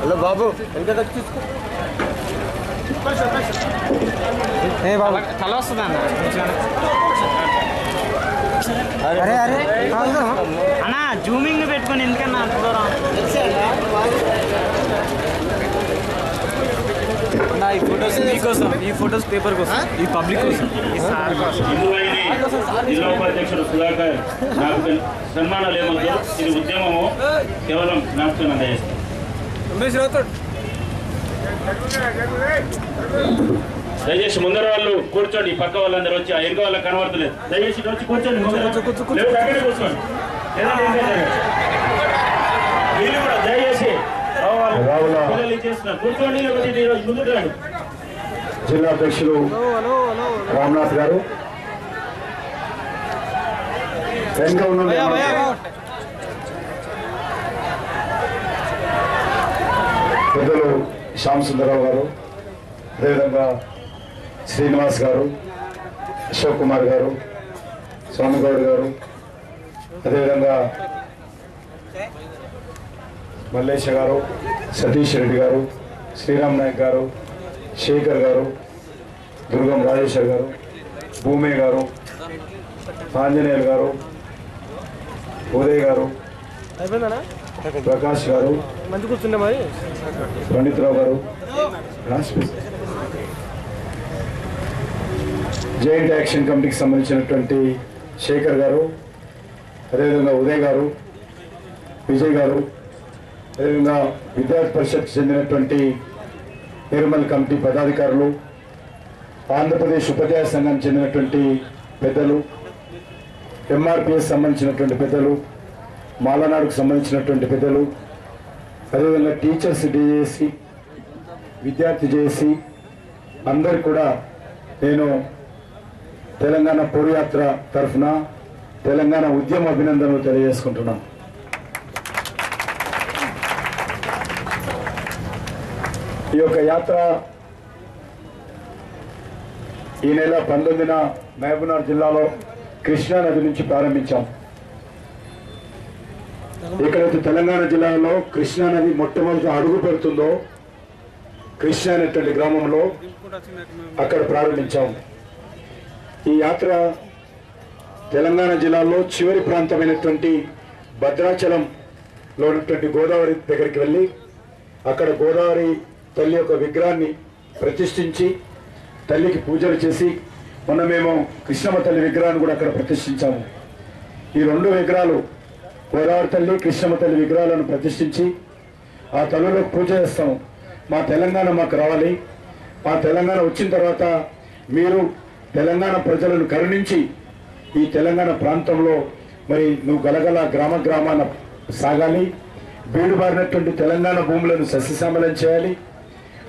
Hello బాబు ఎంత తీసుకో ఏ బాబు తల వస్తుంది అన్న అరే అరే అన్న జూమింగ్ పెట్టుకొని ఎందుకన్నా అంత దూరం ఈ ఫొటోస్ మీకోసం ఈ ఫొటోస్ పేపర్ కోసం ఈ పబ్లిక్ కోసం ఈ సార్ కోసం జిల్లా ఉపాధ్యక్షుడు సుధాకర్ నాకు సన్మానాలు ఏమవుతుందో ఇది ఉద్యమము కేవలం జ్ఞాపకం అందజేస్తాం. దయచేసి ముందర వాళ్ళు కూర్చోండి, పక్క వాళ్ళందరూ వచ్చి ఆ వెనుక వాళ్ళకి కనబడతలేదు. దయచేసి వచ్చి కూర్చోండి, కూర్చోండి వీళ్ళు కూడా దయచేసి కూర్చోండి. ముందుకు రండి. జిల్లా అధ్యక్షులు రామ్నాథ్ గారు, వెనుక ఉన్న పెద్దలు శ్యామ్ సుందరరావు గారు, అదేవిధంగా శ్రీనివాస్ గారు, అశోక్ కుమార్ గారు, స్వామిగౌడ్ గారు, అదేవిధంగా మల్లేష గారు, సతీష్ రెడ్డి గారు, శ్రీరామ్ నాయక్ గారు, శేఖర్ గారు, దుర్గం రాజేశ్వర్ గారు, భూమే గారు, ఆంజనేయులు గారు, ఉదయ్ గారు, ప్రకాష్ గారు, పండితరావు గారు, జాయింట్ యాక్షన్ కమిటీకి సంబంధించినటువంటి శేఖర్ గారు, అదేవిధంగా ఉదయ్ గారు, విజయ్ గారు, అదేవిధంగా విద్యార్థి పరిషత్కి చెందినటువంటి నిర్మల్ కమిటీ పదాధికారులు, ఆంధ్రప్రదేశ్ ఉపాధ్యాయ సంఘానికి చెందినటువంటి పెద్దలు, ఎంఆర్పిఎస్ సంబంధించినటువంటి పెద్దలు, మాలనాడుకు సంబంధించినటువంటి పెద్దలు, అదేవిధంగా టీచర్స్ జేఏసీ, విద్యార్థి జేఏసీ అందరికి కూడా నేను తెలంగాణ పోరుయాత్ర తరఫున తెలంగాణ ఉద్యమ అభినందనలు తెలియజేసుకుంటున్నాను. ఈ యొక్క యాత్ర ఈ నెల 19న మహబూబ్నగర్ జిల్లాలో కృష్ణా నది నుంచి ప్రారంభించాం. ఎక్కడైతే తెలంగాణ జిల్లాలో కృష్ణా నది మొట్టమొదటి అడుగు పెడుతుందో కృష్ణా అనేటువంటి గ్రామంలో అక్కడ ప్రారంభించాం. ఈ యాత్ర తెలంగాణ జిల్లాలో చివరి ప్రాంతమైనటువంటి భద్రాచలంలో ఉన్నటువంటి గోదావరి దగ్గరికి వెళ్ళి అక్కడ గోదావరి తల్లి యొక్క విగ్రహాన్ని ప్రతిష్ఠించి తల్లికి పూజలు చేసి, మొన్న మేము కృష్ణమ్మ తల్లి విగ్రహాన్ని కూడా అక్కడ ప్రతిష్ఠించాము. ఈ రెండు విగ్రహాలు గోదావరి తల్లి, కృష్ణమ్మ తల్లి విగ్రహాలను ప్రతిష్ఠించి ఆ తల్లులకు పూజ చేస్తాము. మా తెలంగాణ మాకు రావాలి, మా తెలంగాణ వచ్చిన తర్వాత మీరు తెలంగాణ ప్రజలను కరుణించి ఈ తెలంగాణ ప్రాంతంలో మరి నువ్వు గలగల గ్రామ గ్రామాన సాగాలి, బీడుబారినటువంటి తెలంగాణ భూములను సస్యశ్యామలం చేయాలి,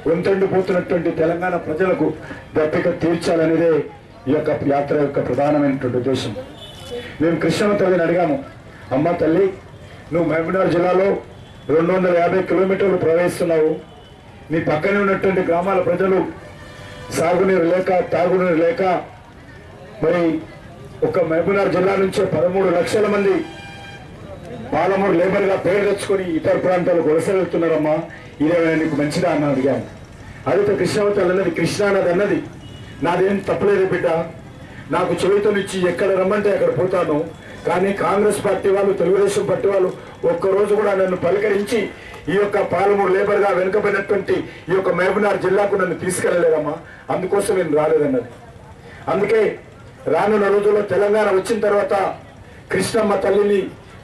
వంతండిపోతున్నటువంటి తెలంగాణ ప్రజలకు దప్పిక తీర్చాలనేదే ఈ యొక్క యాత్ర యొక్క ప్రధానమైనటువంటి ఉద్దేశం. మేము కృష్ణమ్మ తల్లిని అడిగాము, అమ్మ తల్లి నువ్వు మహబూబ్నగర్ జిల్లాలో 250 కిలోమీటర్లు ప్రవహిస్తున్నావు, నీ పక్కనే ఉన్నటువంటి గ్రామాల ప్రజలు సాగునీరు లేక తాగునీరు లేక మరి ఒక మహబూబ్నగర్ జిల్లా నుంచే 13 లక్షల మంది పాలమూరు లేబర్గా పేరు తెచ్చుకొని ఇతర ప్రాంతాలకు వలస వెళ్తున్నారమ్మా, ఇదేమైనా నీకు మంచిదా అని అడిగాను. అడిగితే కృష్ణమ్మ తల్లి అన్నది, కృష్ణానది అన్నది నాదేం తప్పలేదు బిడ్డ, నాకు చెవితనిచ్చి ఎక్కడ రమ్మంటే అక్కడ పోతాను, కానీ కాంగ్రెస్ పార్టీ వాళ్ళు, తెలుగుదేశం పార్టీ వాళ్ళు ఒక్కరోజు కూడా నన్ను పలకరించి ఈ యొక్క పాలమూరు లేబర్గా వెనుకబడినటువంటి ఈ యొక్క మహబూబ్నగర్ జిల్లాకు నన్ను తీసుకెళ్లలేదమ్మా, అందుకోసం నేను రాలేదన్నది. అందుకే రానున్న రోజుల్లో తెలంగాణ వచ్చిన తర్వాత కృష్ణమ్మ తల్లిని,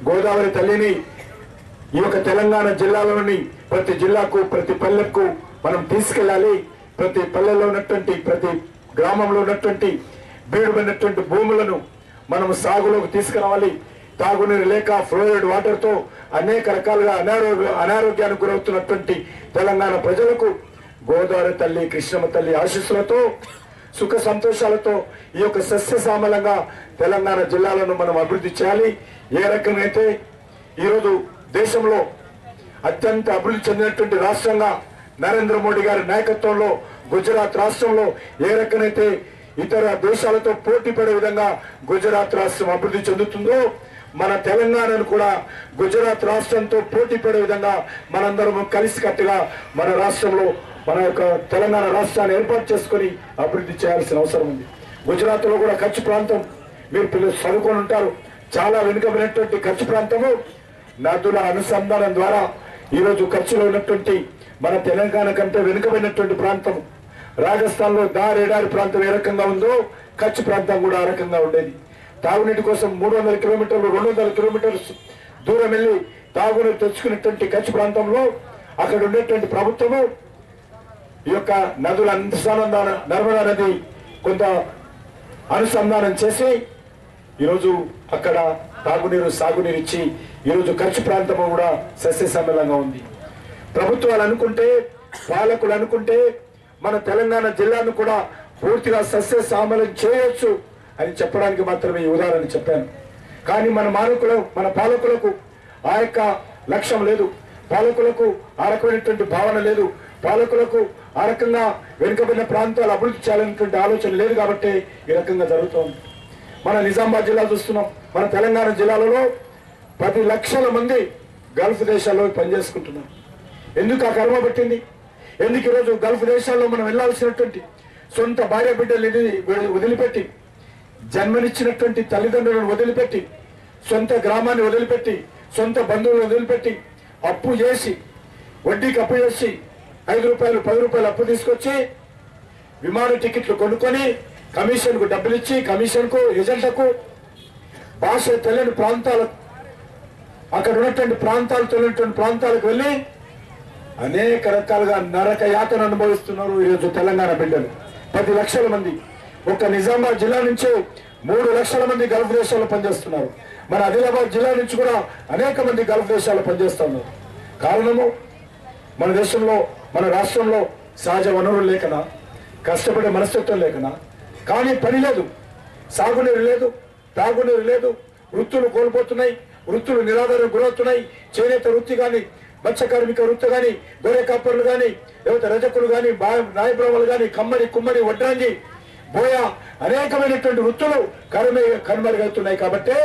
గోదావరి తల్లిని ఈ యొక్క తెలంగాణ జిల్లాలోని ప్రతి జిల్లాకు, ప్రతి పల్లెకు మనం తీసుకెళ్ళాలి. ప్రతి పల్లెల్లో ఉన్నటువంటి, ప్రతి గ్రామంలో ఉన్నటువంటి బీడుబడినటువంటి భూములను మనం సాగులోకి తీసుకురావాలి. తాగునీరు లేక ఫ్లోరైడ్ వాటర్తో అనేక రకాలుగా అనారోగ్యానికి గురవుతున్నటువంటి తెలంగాణ ప్రజలకు గోదావరి తల్లి, కృష్ణమ్మ తల్లి ఆశీస్సులతో, సుఖ సంతోషాలతో ఈ యొక్క సస్యశ్యామలంగా తెలంగాణ జిల్లాలను మనం అభివృద్ధి చేయాలి. ఏ రకమైతే ఈరోజు దేశంలో అత్యంత అభివృద్ధి చెందినటువంటి రాష్ట్రంగా నరేంద్ర మోడీ గారి నాయకత్వంలో గుజరాత్ రాష్ట్రంలో ఏ రకమైతే ఇతర దేశాలతో పోటీ పడే విధంగా గుజరాత్ రాష్ట్రం అభివృద్ధి చెందుతుందో, మన తెలంగాణను కూడా గుజరాత్ రాష్ట్రంతో పోటీ పడే విధంగా మనందరం కలిసికట్టుగా మన రాష్ట్రంలో మన యొక్క తెలంగాణ రాష్ట్రాన్ని ఏర్పాటు చేసుకొని అభివృద్ధి చేయాల్సిన అవసరం ఉంది. గుజరాత్లో కూడా కచ్ ప్రాంతం మీరు పిల్లలు చదువుకొని ఉంటారు. చాలా వెనుకబడినటువంటి కచ్ ప్రాంతము నదుల అనుసంధానం ద్వారా ఈరోజు కచ్లో ఉన్నటువంటి మన తెలంగాణ కంటే వెనుకబడినటువంటి ప్రాంతం. రాజస్థాన్ లో దారేడారి ప్రాంతం ఏ రకంగా ఉందో కచ్ ప్రాంతం కూడా ఆ రకంగా ఉండేది. తాగునీటి కోసం 300 కిలోమీటర్లు 200 కిలోమీటర్లు దూరం వెళ్ళి తాగునీరు తెచ్చుకున్నటువంటి కచ్ ప్రాంతంలో అక్కడ ఉండేటువంటి ప్రభుత్వము ఈ యొక్క నదుల అనుసంధాన నర్మదా నది కొంత అనుసంధానం చేసి ఈరోజు అక్కడ తాగునీరు సాగునీరు ఇచ్చి ఈరోజు కచ్ ప్రాంతము కూడా సస్యశ్యామలంగా ఉంది. ప్రభుత్వాలు అనుకుంటే పాలకులు అనుకుంటే మన తెలంగాణ జిల్లాను కూడా పూర్తిగా సస్యశ్యామలం చేయొచ్చు అని చెప్పడానికి మాత్రమే ఈ ఉదాహరణ చెప్పాను. కానీ మన పాలకులకు ఆ యొక్క లక్ష్యం లేదు, పాలకులకు ఆ రకమైనటువంటి భావన లేదు, పాలకులకు ఆ రకంగా వెనుకబడిన ప్రాంతాలు అభివృద్ధి చేయాలనేటువంటి ఆలోచన లేదు. కాబట్టి ఈ రకంగా జరుగుతోంది. మన నిజామాబాద్ జిల్లా చూస్తున్నాం. మన తెలంగాణ జిల్లాలలో 10 లక్షల మంది గల్ఫ్ దేశాల్లో పనిచేసుకుంటున్నారు. ఎందుకు ఆ కర్మ పట్టింది? ఎందుకు ఈరోజు గల్ఫ్ దేశాల్లో మనం వెళ్లాల్సినటువంటి సొంత భార్య బిడ్డలు వదిలిపెట్టి, జన్మనిచ్చినటువంటి తల్లిదండ్రులను వదిలిపెట్టి, సొంత గ్రామాన్ని వదిలిపెట్టి, సొంత బంధువులను వదిలిపెట్టి అప్పు చేసి, వడ్డీకి అప్పు చేసి 5 రూపాయలు 10 రూపాయలు అప్పు తీసుకొచ్చి విమాన టికెట్లు కొనుక్కొని కమిషన్ కు డబ్బులు ఇచ్చి, కమిషన్ కు ఏజెంట్లకు భాష తెలియని ప్రాంతాలు, అక్కడ ఉన్నటువంటి ప్రాంతాలకు వెళ్ళి అనేక రకాలుగా నరక యాతన అనుభవిస్తున్నారు ఈరోజు తెలంగాణ బిడ్డలు. 10 లక్షల మంది. ఒక నిజామాబాద్ జిల్లా నుంచే 3 లక్షల మంది గల్ఫ్ దేశాల్లో పనిచేస్తున్నారు. మన ఆదిలాబాద్ జిల్లా నుంచి కూడా అనేక మంది గల్ఫ్ దేశాల్లో పనిచేస్తున్నారు. కారణము మన దేశంలో మన రాష్ట్రంలో సహజ వనరులు లేకనా, కష్టపడే మనస్తత్వం లేకనా? కానీ పని లేదు, సాగునీరు లేదు, తాగునీరు లేదు, వృత్తులు కోల్పోతున్నాయి, వృత్తులు నిరాధారణకు గురవుతున్నాయి. చేనేత వృత్తి కానీ, మత్స్య కార్మిక వృత్తి కానీ, గొర్రె కాపర్లు కానీ, లేకపోతే రజకులు కానీ, నాయబ్రాహ్మలు కానీ, కుమ్మరి వడ్రాంగి బోయ అనేకమైనటువంటి వృత్తులు కనుమరుగవుతున్నాయి. కాబట్టి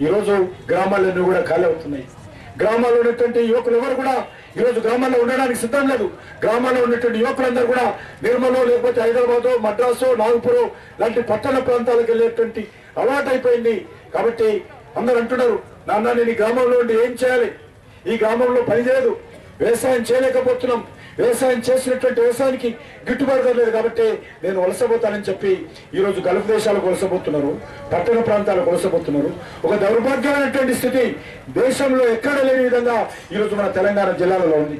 ఈరోజు గ్రామాలన్నీ కూడా ఖాళీ అవుతున్నాయి. గ్రామాల్లో ఉన్నటువంటి యువకులు ఎవరు కూడా ఈరోజు గ్రామాల్లో ఉండడానికి సిద్ధం లేదు. గ్రామాల్లో ఉన్నటువంటి యువకులందరూ కూడా నిర్మలో, లేకపోతే హైదరాబాద్, మద్రాసు, నాగపూర్ లాంటి పట్టణ ప్రాంతాలకు వెళ్ళేటువంటి అలవాటు అయిపోయింది. కాబట్టి అందరూ అంటున్నారు, నాన్న నేను ఈ గ్రామంలో ఉండి ఏం చేయాలి? ఈ గ్రామంలో పని చేయలేదు, వ్యవసాయం చేయలేకపోతున్నాం, వ్యవసాయం చేసినటువంటి వ్యవసాయానికి గిట్టుబాటు లేదు, కాబట్టి నేను వలసపోతానని చెప్పి ఈరోజు గల్ఫ్ దేశాలకు వలసపోతున్నారు, పట్టణ ప్రాంతాలకు వలసపోతున్నారు. ఒక దౌర్భాగ్యమైనటువంటి స్థితి దేశంలో ఎక్కడ లేని విధంగా ఈరోజు మన తెలంగాణ జిల్లాలలో ఉంది.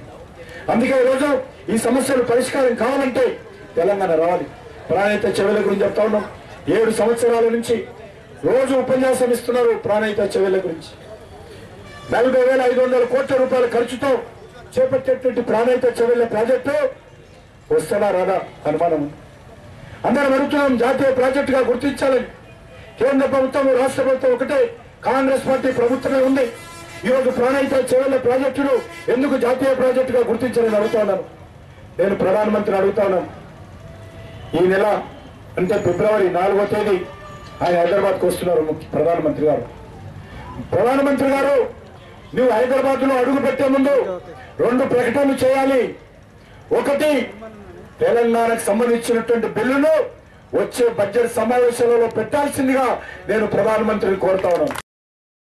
అందుకే ఈరోజు ఈ సమస్యలు పరిష్కారం కావాలంటే తెలంగాణ రావాలి. ప్రాణహిత చెవుల గురించి చెప్తా ఉన్నాం. 7 సంవత్సరాల నుంచి రోజు ఉపన్యాసం ఇస్తున్నారు ప్రాణహిత చెవుల గురించి. 40,500 కోట్ల రూపాయల ఖర్చుతో చేపట్టేటువంటి ప్రాణహిత చెవుల ప్రాజెక్టు వస్తుందా రాదా అనుమానం. అందరం అడుగుతున్నాం, జాతీయ ప్రాజెక్టుగా గుర్తించాలని. కేంద్ర ప్రభుత్వం, రాష్ట్ర ప్రభుత్వం ఒకటే, కాంగ్రెస్ పార్టీ ప్రభుత్వమే ఉంది. ఈరోజు ప్రాణహిత చెవుల ప్రాజెక్టును ఎందుకు జాతీయ ప్రాజెక్టుగా గుర్తించాలని అడుగుతా ఉన్నాను. నేను ప్రధానమంత్రిని అడుగుతా ఉన్నాను. ఈ నెల అంటే ఫిబ్రవరి 4వ తేదీ ఆయన హైదరాబాద్కు వస్తున్నారు ప్రధానమంత్రి గారు. ప్రధానమంత్రి గారు, నువ్వు హైదరాబాద్ లో అడుగు పెట్టే ముందు 2 ప్రకటనలు చేయాలి. ఒకటి, తెలంగాణకు సంబంధించినటువంటి బిల్లును వచ్చే బడ్జెట్ సమావేశాలలో పెట్టాల్సిందిగా నేను ప్రధానమంత్రిని కోరుతా ఉన్నాను.